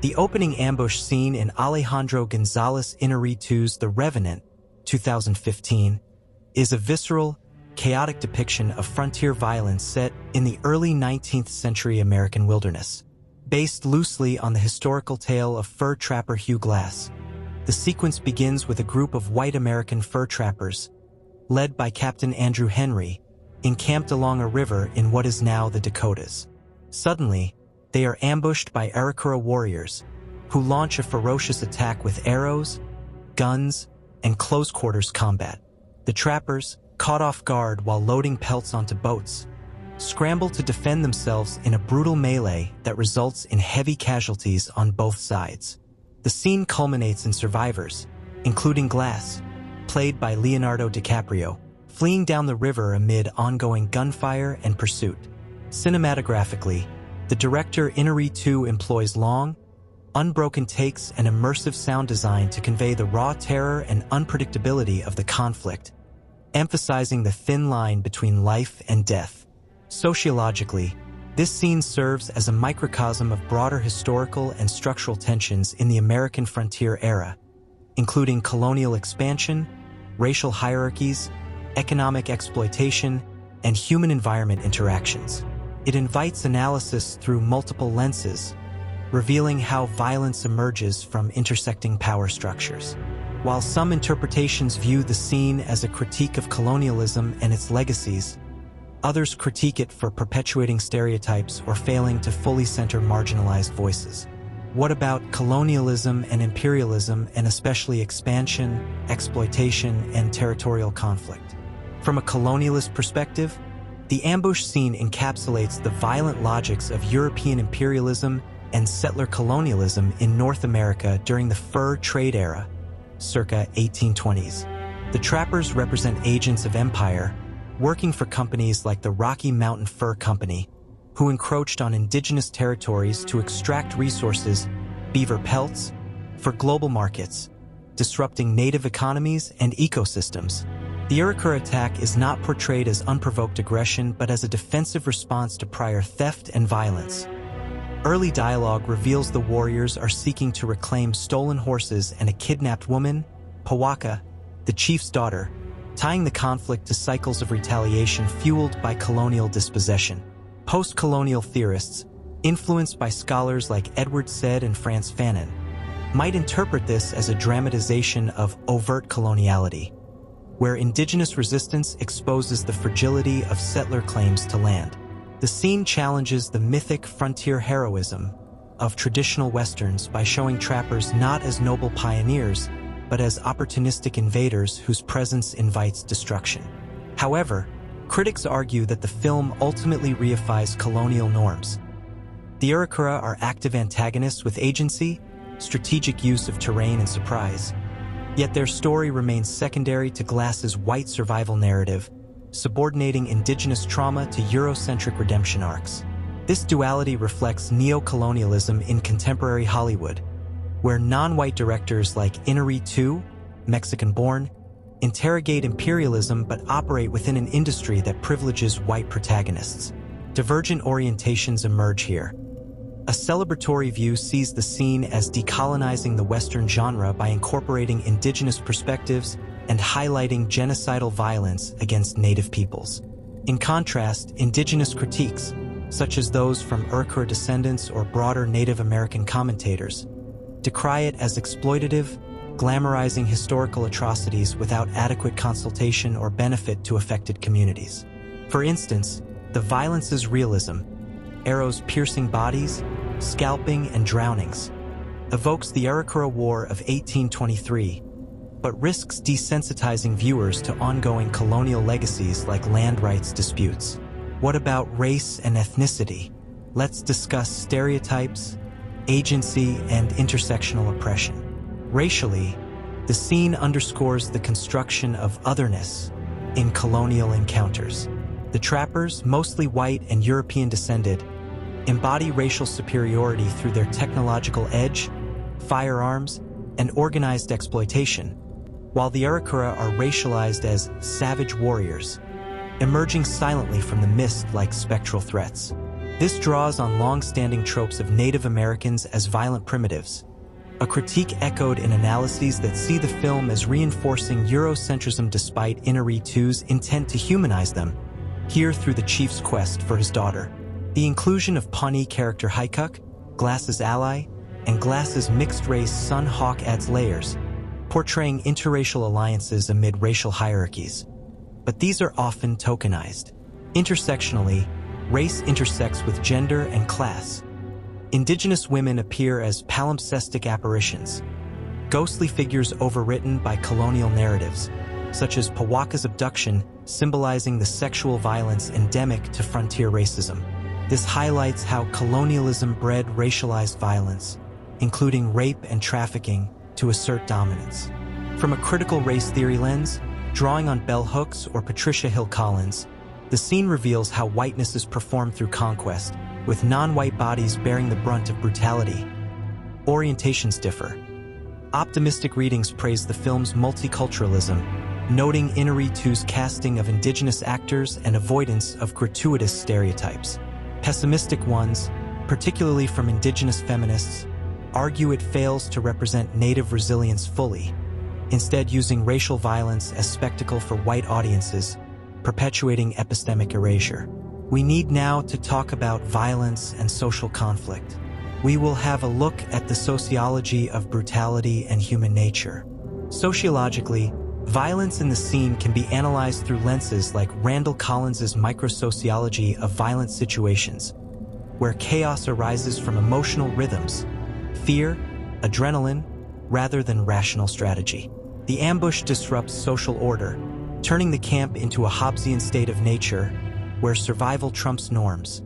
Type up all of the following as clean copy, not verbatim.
The opening ambush scene in Alejandro González Iñárritu's The Revenant, 2015, is a visceral, chaotic depiction of frontier violence set in the early 19th century American wilderness. Based loosely on the historical tale of fur trapper Hugh. The sequence begins with a group of white American fur trappers, led by Captain Andrew Henry, encamped along a river in what is now the Dakotas. Suddenly, they are ambushed by Arikara warriors, who launch a ferocious attack with arrows, guns, and close-quarters combat. The trappers, caught off guard while loading pelts onto boats, scramble to defend themselves in a brutal melee that results in heavy casualties on both sides. The scene culminates in survivors, including Glass, played by Leonardo DiCaprio, fleeing down the river amid ongoing gunfire and pursuit. Cinematographically, the director Iñárritu employs long, unbroken takes and immersive sound design to convey the raw terror and unpredictability of the conflict, emphasizing the thin line between life and death. Sociologically, this scene serves as a microcosm of broader historical and structural tensions in the American frontier era, including colonial expansion, racial hierarchies, economic exploitation, and human-environment interactions. It invites analysis through multiple lenses, revealing how violence emerges from intersecting power structures. While some interpretations view the scene as a critique of colonialism and its legacies, others critique it for perpetuating stereotypes or failing to fully center marginalized voices. What about colonialism and imperialism, and especially expansion, exploitation, and territorial conflict? From a colonialist perspective, the ambush scene encapsulates the violent logics of European imperialism and settler colonialism in North America during the fur trade era, circa 1820s. The trappers represent agents of empire, working for companies like the Rocky Mountain Fur Company, who encroached on indigenous territories to extract resources, beaver pelts, for global markets, disrupting native economies and ecosystems. The Arikara attack is not portrayed as unprovoked aggression, but as a defensive response to prior theft and violence. Early dialogue reveals the warriors are seeking to reclaim stolen horses and a kidnapped woman, Pawaka, the chief's daughter, tying the conflict to cycles of retaliation fueled by colonial dispossession. Post-colonial theorists, influenced by scholars like Edward Said and Frantz Fanon, might interpret this as a dramatization of overt coloniality, where indigenous resistance exposes the fragility of settler claims to land. The scene challenges the mythic frontier heroism of traditional Westerns by showing trappers not as noble pioneers, but as opportunistic invaders whose presence invites destruction. However, critics argue that the film ultimately reifies colonial norms. The Arikara are active antagonists with agency, strategic use of terrain, and surprise. Yet their story remains secondary to Glass's white survival narrative, subordinating indigenous trauma to Eurocentric redemption arcs. This duality reflects neo-colonialism in contemporary Hollywood, where non-white directors like Iñárritu, Mexican-born, interrogate imperialism but operate within an industry that privileges white protagonists. Divergent orientations emerge here. A celebratory view sees the scene as decolonizing the Western genre by incorporating indigenous perspectives and highlighting genocidal violence against native peoples. In contrast, indigenous critiques, such as those from Arikara descendants or broader Native American commentators, decry it as exploitative, glamorizing historical atrocities without adequate consultation or benefit to affected communities. For instance, the violence's realism, arrows piercing bodies, scalping, and drownings, evokes the Arikara War of 1823, but risks desensitizing viewers to ongoing colonial legacies like land rights disputes. What about race and ethnicity? Let's discuss stereotypes, agency, and intersectional oppression. Racially, the scene underscores the construction of otherness in colonial encounters. The trappers, mostly white and European descended, embody racial superiority through their technological edge, firearms, and organized exploitation, while the Arikara are racialized as savage warriors, emerging silently from the mist like spectral threats. This draws on long-standing tropes of Native Americans as violent primitives, a critique echoed in analyses that see the film as reinforcing Eurocentrism despite Iñárritu's intent to humanize them, here through the chief's quest for his daughter. The inclusion of Pawnee character Haikuk, Glass's ally, and Glass's mixed-race son Hawk adds layers, portraying interracial alliances amid racial hierarchies. But these are often tokenized. Intersectionally, race intersects with gender and class. Indigenous women appear as palimpsestic apparitions, ghostly figures overwritten by colonial narratives, such as Powaka's abduction, symbolizing the sexual violence endemic to frontier racism. This highlights how colonialism bred racialized violence, including rape and trafficking, to assert dominance. From a critical race theory lens, drawing on Bell Hooks or Patricia Hill Collins, the scene reveals how whiteness is performed through conquest, with non-white bodies bearing the brunt of brutality. Orientations differ. Optimistic readings praise the film's multiculturalism, noting Iñárritu's casting of indigenous actors and avoidance of gratuitous stereotypes. Pessimistic ones, particularly from indigenous feminists, argue it fails to represent Native resilience fully, instead using racial violence as spectacle for white audiences, perpetuating epistemic erasure. We need now to talk about violence and social conflict. We will have a look at the sociology of brutality and human nature. Sociologically, violence in the scene can be analyzed through lenses like Randall Collins's microsociology of violent situations, where chaos arises from emotional rhythms, fear, adrenaline, rather than rational strategy. The ambush disrupts social order, turning the camp into a Hobbesian state of nature where survival trumps norms.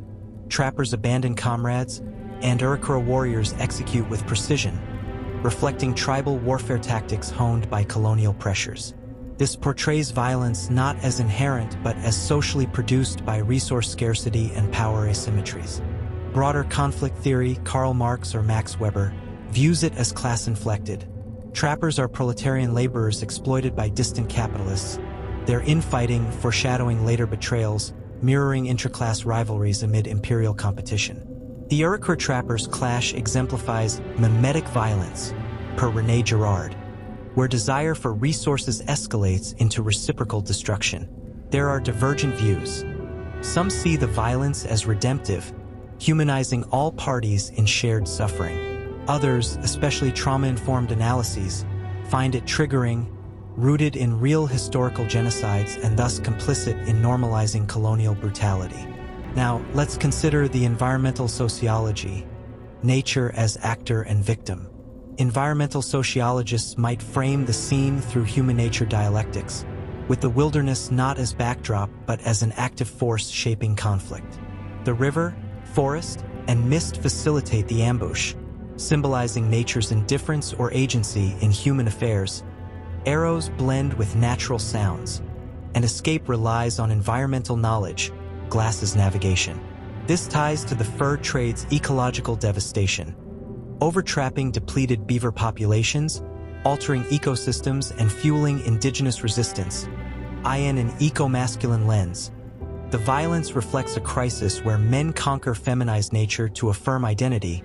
Trappers abandon comrades, and Arikara warriors execute with precision, reflecting tribal warfare tactics honed by colonial pressures. This portrays violence not as inherent but as socially produced by resource scarcity and power asymmetries. Broader conflict theory, Karl Marx or Max Weber, views it as class-inflected. Trappers are proletarian laborers exploited by distant capitalists, their infighting foreshadowing later betrayals, mirroring intraclass rivalries amid imperial competition. The Arikara trappers' clash exemplifies mimetic violence, per René Girard, where desire for resources escalates into reciprocal destruction. There are divergent views. Some see the violence as redemptive, humanizing all parties in shared suffering. Others, especially trauma-informed analyses, find it triggering, rooted in real historical genocides and thus complicit in normalizing colonial brutality. Now, let's consider the environmental sociology, nature as actor and victim. Environmental sociologists might frame the scene through human nature dialectics, with the wilderness not as backdrop but as an active force shaping conflict. The river, forest, and mist facilitate the ambush, symbolizing nature's indifference or agency in human affairs. Arrows blend with natural sounds, and escape relies on environmental knowledge, Glass's navigation. This ties to the fur trade's ecological devastation, overtrapping depleted beaver populations, altering ecosystems and fueling indigenous resistance. In an eco-masculine lens, the violence reflects a crisis where men conquer feminized nature to affirm identity,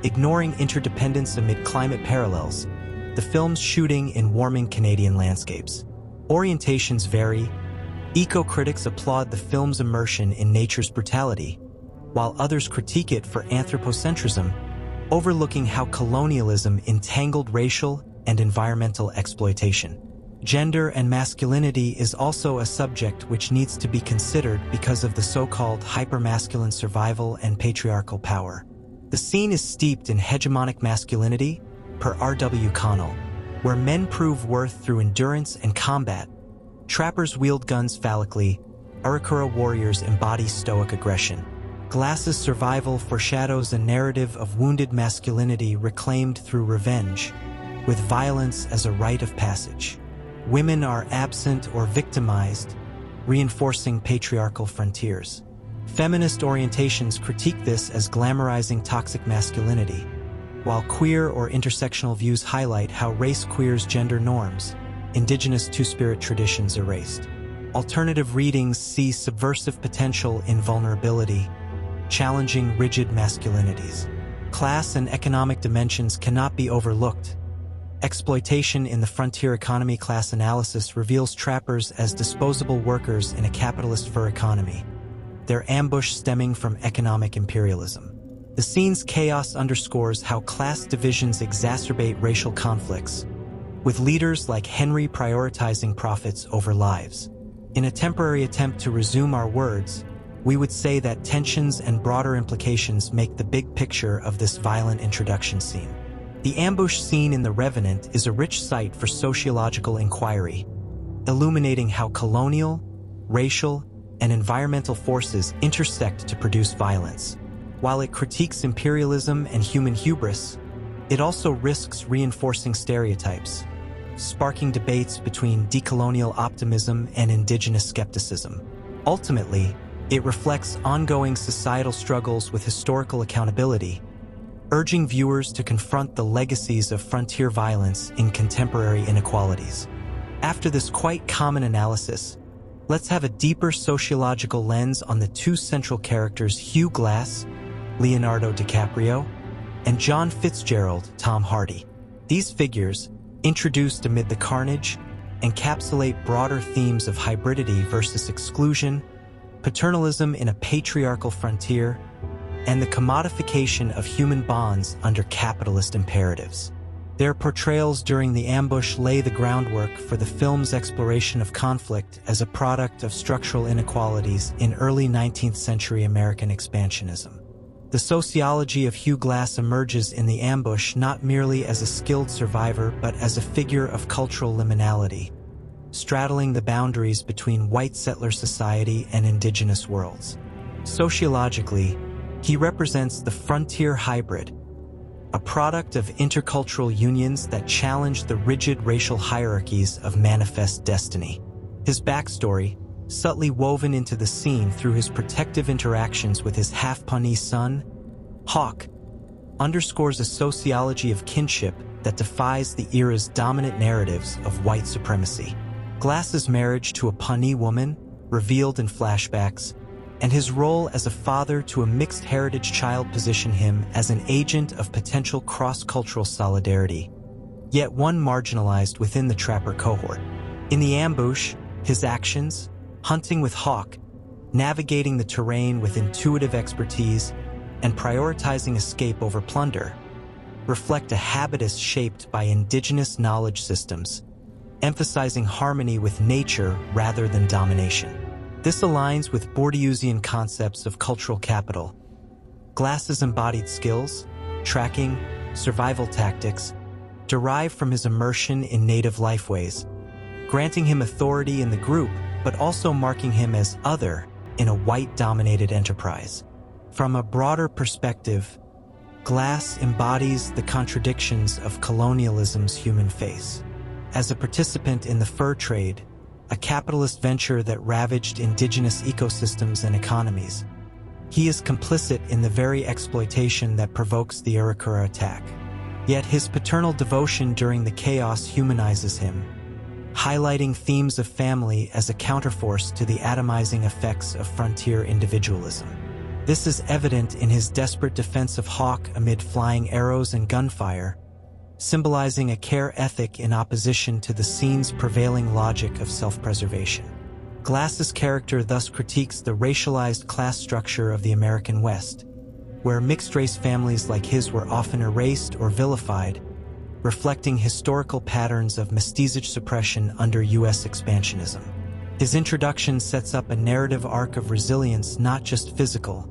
ignoring interdependence amid climate parallels. The film's shooting in warming Canadian landscapes. Orientations vary. Eco-critics applaud the film's immersion in nature's brutality, while others critique it for anthropocentrism, overlooking how colonialism entangled racial and environmental exploitation. Gender and masculinity is also a subject which needs to be considered because of the so-called hypermasculine survival and patriarchal power. The scene is steeped in hegemonic masculinity, per R.W. Connell, where men prove worth through endurance and combat. Trappers wield guns phallically, Arikara warriors embody stoic aggression. Glass's survival foreshadows a narrative of wounded masculinity reclaimed through revenge, with violence as a rite of passage. Women are absent or victimized, reinforcing patriarchal frontiers. Feminist orientations critique this as glamorizing toxic masculinity, while queer or intersectional views highlight how race queers gender norms, indigenous two-spirit traditions erased. Alternative readings see subversive potential in vulnerability, challenging rigid masculinities. Class and economic dimensions cannot be overlooked. Exploitation in the frontier economy class analysis reveals trappers as disposable workers in a capitalist fur economy, their ambush stemming from economic imperialism. The scene's chaos underscores how class divisions exacerbate racial conflicts, with leaders like Henry prioritizing profits over lives. In a temporary attempt to resume our words, we would say that tensions and broader implications make the big picture of this violent introduction scene. The ambush scene in The Revenant is a rich site for sociological inquiry, illuminating how colonial, racial, and environmental forces intersect to produce violence. While it critiques imperialism and human hubris, it also risks reinforcing stereotypes, sparking debates between decolonial optimism and indigenous skepticism. Ultimately, it reflects ongoing societal struggles with historical accountability, urging viewers to confront the legacies of frontier violence in contemporary inequalities. After this quite common analysis, let's have a deeper sociological lens on the two central characters Hugh Glass, Leonardo DiCaprio, and John Fitzgerald, Tom Hardy. These figures, introduced amid the carnage, encapsulate broader themes of hybridity versus exclusion, paternalism in a patriarchal frontier, and the commodification of human bonds under capitalist imperatives. Their portrayals during the ambush lay the groundwork for the film's exploration of conflict as a product of structural inequalities in early 19th century American expansionism. The sociology of Hugh Glass emerges in the ambush not merely as a skilled survivor but as a figure of cultural liminality, straddling the boundaries between white settler society and indigenous worlds. Sociologically, he represents the frontier hybrid, a product of intercultural unions that challenge the rigid racial hierarchies of manifest destiny. His backstory, subtly woven into the scene through his protective interactions with his half-Pawnee son, Hawk, underscores a sociology of kinship that defies the era's dominant narratives of white supremacy. Glass's marriage to a Pawnee woman, revealed in flashbacks, and his role as a father to a mixed-heritage child position him as an agent of potential cross-cultural solidarity, yet one marginalized within the trapper cohort. In the ambush, his actions, hunting with Hawk, navigating the terrain with intuitive expertise, and prioritizing escape over plunder, reflect a habitus shaped by indigenous knowledge systems, emphasizing harmony with nature rather than domination. This aligns with Bourdieusian concepts of cultural capital. Glass's embodied skills, tracking, survival tactics, derive from his immersion in native lifeways, granting him authority in the group but also marking him as other in a white-dominated enterprise. From a broader perspective, Glass embodies the contradictions of colonialism's human face. As a participant in the fur trade, a capitalist venture that ravaged indigenous ecosystems and economies, he is complicit in the very exploitation that provokes the Arikara attack. Yet his paternal devotion during the chaos humanizes him, highlighting themes of family as a counterforce to the atomizing effects of frontier individualism. This is evident in his desperate defense of Hawk amid flying arrows and gunfire, symbolizing a care ethic in opposition to the scene's prevailing logic of self-preservation. Glass's character thus critiques the racialized class structure of the American West, where mixed-race families like his were often erased or vilified, reflecting historical patterns of mestizage suppression under U.S. expansionism. His introduction sets up a narrative arc of resilience not just physical,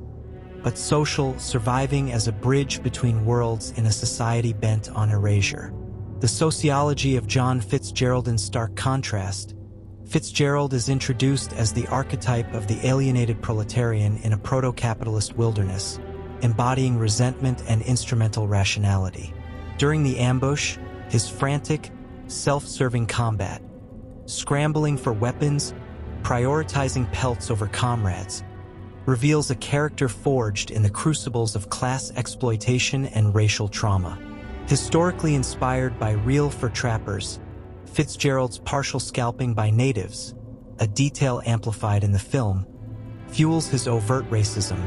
but social, surviving as a bridge between worlds in a society bent on erasure. The sociology of John Fitzgerald in stark contrast. Fitzgerald is introduced as the archetype of the alienated proletarian in a proto-capitalist wilderness, embodying resentment and instrumental rationality. During the ambush, his frantic, self-serving combat, scrambling for weapons, prioritizing pelts over comrades, reveals a character forged in the crucibles of class exploitation and racial trauma. Historically inspired by real fur trappers, Fitzgerald's partial scalping by natives, a detail amplified in the film, fuels his overt racism,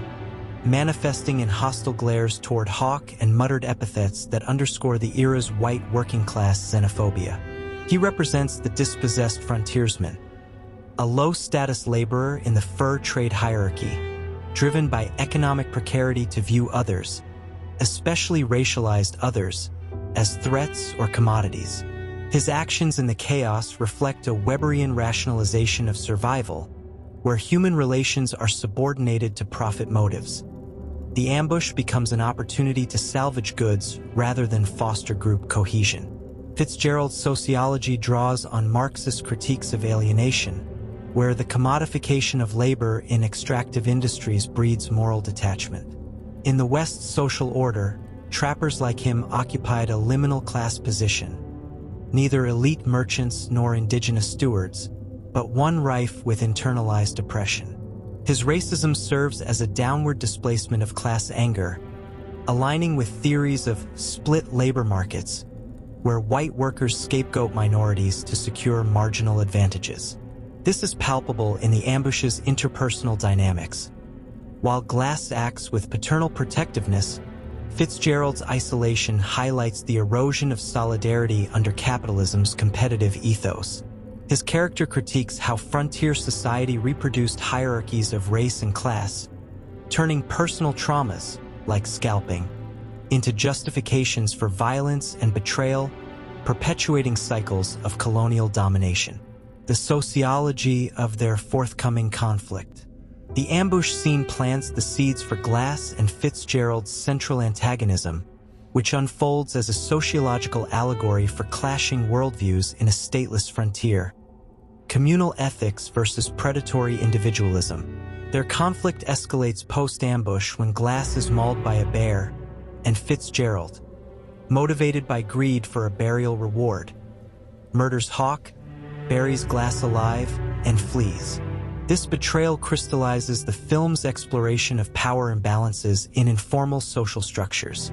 manifesting in hostile glares toward Hawke and muttered epithets that underscore the era's white working-class xenophobia. He represents the dispossessed frontiersman, a low-status laborer in the fur trade hierarchy, driven by economic precarity to view others, especially racialized others, as threats or commodities. His actions in the chaos reflect a Weberian rationalization of survival, where human relations are subordinated to profit motives. The ambush becomes an opportunity to salvage goods rather than foster group cohesion. Fitzgerald's Sociology draws on Marxist critiques of alienation, where the commodification of labor in extractive industries breeds moral detachment. In the West's social order, trappers like him occupied a liminal class position, neither elite merchants nor indigenous stewards, but one rife with internalized oppression. His racism serves as a downward displacement of class anger, aligning with theories of split labor markets, where white workers scapegoat minorities to secure marginal advantages. This is palpable in the ambush's interpersonal dynamics. While Glass acts with paternal protectiveness, Fitzgerald's isolation highlights the erosion of solidarity under capitalism's competitive ethos. His character critiques how frontier society reproduced hierarchies of race and class, turning personal traumas, like scalping, into justifications for violence and betrayal, perpetuating cycles of colonial domination. The sociology of their forthcoming conflict. The ambush scene plants the seeds for Glass and Fitzgerald's central antagonism, which unfolds as a sociological allegory for clashing worldviews in a stateless frontier. Communal ethics versus predatory individualism. Their conflict escalates post-ambush when Glass is mauled by a bear, and Fitzgerald, motivated by greed for a burial reward, murders Hawke, buries Glass alive, and flees. This betrayal crystallizes the film's exploration of power imbalances in informal social structures,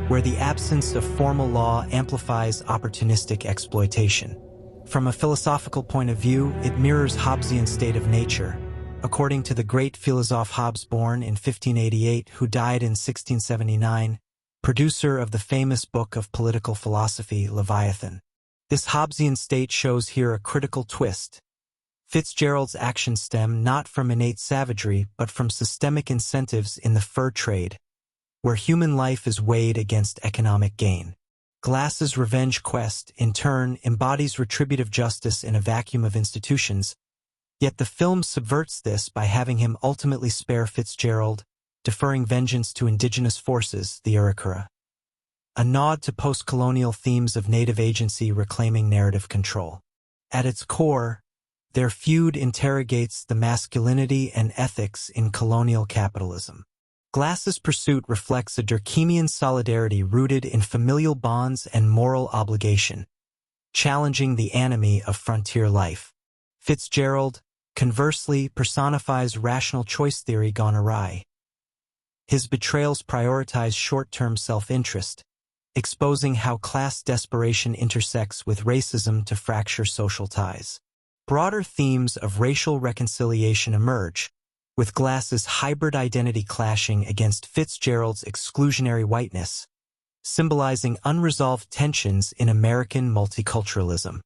where the absence of formal law amplifies opportunistic exploitation. From a philosophical point of view, it mirrors Hobbesian state of nature, according to the great philosophe Hobbes, born in 1588, who died in 1679, producer of the famous book of political philosophy, Leviathan. This Hobbesian state shows here a critical twist. Fitzgerald's actions stem not from innate savagery, but from systemic incentives in the fur trade, where human life is weighed against economic gain. Glass's revenge quest, in turn, embodies retributive justice in a vacuum of institutions, yet the film subverts this by having him ultimately spare Fitzgerald, deferring vengeance to indigenous forces, the Arikara. A nod to post-colonial themes of native agency reclaiming narrative control. At its core, their feud interrogates the masculinity and ethics in colonial capitalism. Glass's pursuit reflects a Durkheimian solidarity rooted in familial bonds and moral obligation, challenging the enemy of frontier life. Fitzgerald, conversely, personifies rational choice theory gone awry. His betrayals prioritize short-term self-interest, exposing how class desperation intersects with racism to fracture social ties. Broader themes of racial reconciliation emerge, with Glass's hybrid identity clashing against Fitzgerald's exclusionary whiteness, symbolizing unresolved tensions in American multiculturalism.